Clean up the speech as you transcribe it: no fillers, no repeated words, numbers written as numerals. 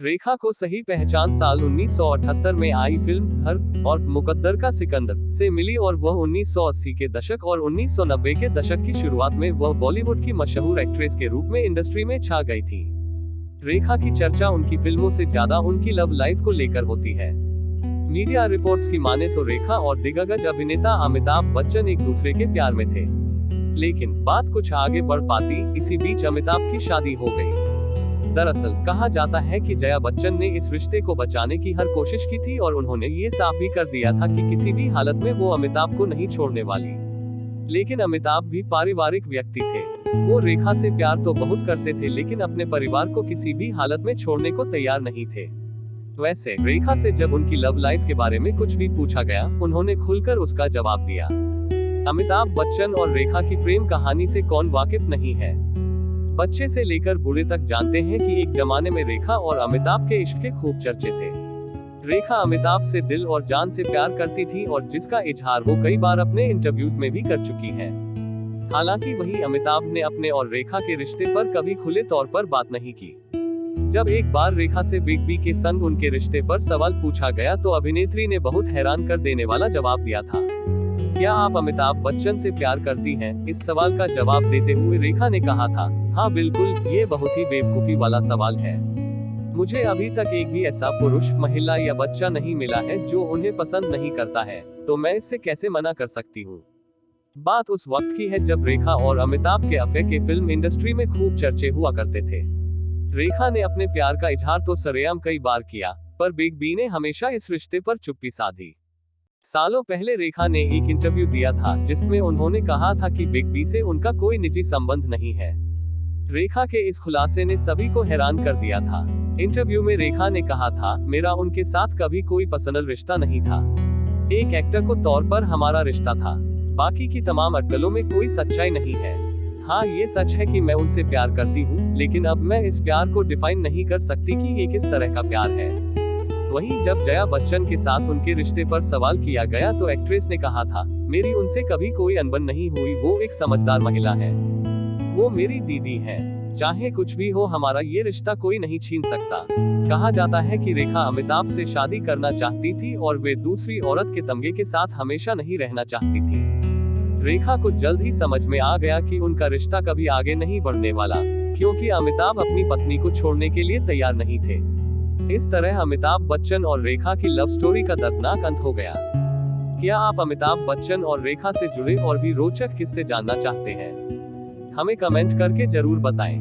रेखा को सही पहचान साल 1978 में आई फिल्म घर और मुकद्दर का सिकंदर से मिली और वह 1980 के दशक और 1990 के दशक की शुरुआत में वह बॉलीवुड की मशहूर एक्ट्रेस के रूप में इंडस्ट्री में छा गई थी। रेखा की चर्चा उनकी फिल्मों से ज्यादा उनकी लव लाइफ को लेकर होती है। मीडिया रिपोर्ट्स की माने तो रेखा और दिग्गज अभिनेता अमिताभ बच्चन एक दूसरे के प्यार में थे, लेकिन बात कुछ आगे बढ़ पाती इसी बीच अमिताभ की शादी हो गई। दरअसल कहा जाता है कि जया बच्चन ने इस रिश्ते को बचाने की हर कोशिश की थी और उन्होंने ये साफ भी कर दिया था कि किसी भी हालत में वो अमिताभ को नहीं छोड़ने वाली। लेकिन अमिताभ भी पारिवारिक व्यक्ति थे। वो रेखा से प्यार तो बहुत करते थे, लेकिन अपने परिवार को किसी भी हालत में छोड़ने को तैयार नहीं थे। वैसे रेखा से जब उनकी लव लाइफ के बारे में कुछ भी पूछा गया, उन्होंने खुलकर उसका जवाब दिया। अमिताभ बच्चन और रेखा की प्रेम कहानी से कौन वाकिफ नहीं है। बच्चे से लेकर बूढ़े तक जानते हैं कि एक जमाने में रेखा और अमिताभ के इश्क के खूब चर्चे थे। रेखा अमिताभ से दिल और जान से प्यार करती थी और जिसका इजहार वो कई बार अपने इंटरव्यूज में भी कर चुकी हैं। हालांकि वही अमिताभ ने अपने और रेखा के रिश्ते पर कभी खुले तौर पर बात नहीं की। जब एक बार रेखा से बिग बी के संग उनके रिश्ते पर सवाल पूछा गया तो अभिनेत्री ने बहुत हैरान कर देने वाला जवाब दिया था। क्या आप अमिताभ बच्चन से प्यार करती हैं? इस सवाल का जवाब देते हुए रेखा ने कहा था, हाँ बिल्कुल, ये बहुत ही बेवकूफी वाला सवाल है। मुझे अभी तक एक भी ऐसा पुरुष, महिला या बच्चा नहीं मिला है जो उन्हें पसंद नहीं करता है, तो मैं इससे कैसे मना कर सकती हूँ। बात उस वक्त की है जब रेखा और अमिताभ के अफेयर के फिल्म इंडस्ट्री में खूब चर्चे हुआ करते थे। रेखा ने अपने प्यार का इजहार तो सरेआम कई बार किया, पर बिग बी ने हमेशा इस रिश्ते पर चुप्पी साधी। सालों पहले रेखा ने एक इंटरव्यू दिया था जिसमें उन्होंने कहा था कि बिग बी से उनका कोई निजी संबंध नहीं है। रेखा के इस खुलासे ने सभी को हैरान कर दिया था। इंटरव्यू में रेखा ने कहा था, मेरा उनके साथ कभी कोई पर्सनल रिश्ता नहीं था। एक एक्टर को तौर पर हमारा रिश्ता था। बाकी की तमाम अटकलों में कोई सच्चाई नहीं है। हाँ, ये सच है कि मैं उनसे प्यार करती हूँ, लेकिन अब मैं इस प्यार को डिफाइन नहीं कर सकती कि ये किस तरह का प्यार है। वहीं जब जया बच्चन के साथ उनके रिश्ते पर सवाल किया गया तो एक्ट्रेस ने कहा था, मेरी उनसे कभी कोई अनबन नहीं हुई, वो एक समझदार महिला है, वो मेरी दीदी है, चाहे कुछ भी हो हमारा ये रिश्ता कोई नहीं छीन सकता। कहा जाता है कि रेखा अमिताभ से शादी करना चाहती थी और वे दूसरी औरत के तमगे के साथ हमेशा नहीं रहना चाहती थी। रेखा को जल्द ही समझ में आ गया कि उनका रिश्ता कभी आगे नहीं बढ़ने वाला, क्योंकि अमिताभ अपनी पत्नी को छोड़ने के लिए तैयार नहीं थे। इस तरह अमिताभ बच्चन और रेखा की लव स्टोरी का दर्दनाक अंत हो गया। क्या आप अमिताभ बच्चन और रेखा से जुड़े और भी रोचक किस्से जानना चाहते हैं? हमें कमेंट करके जरूर बताएं।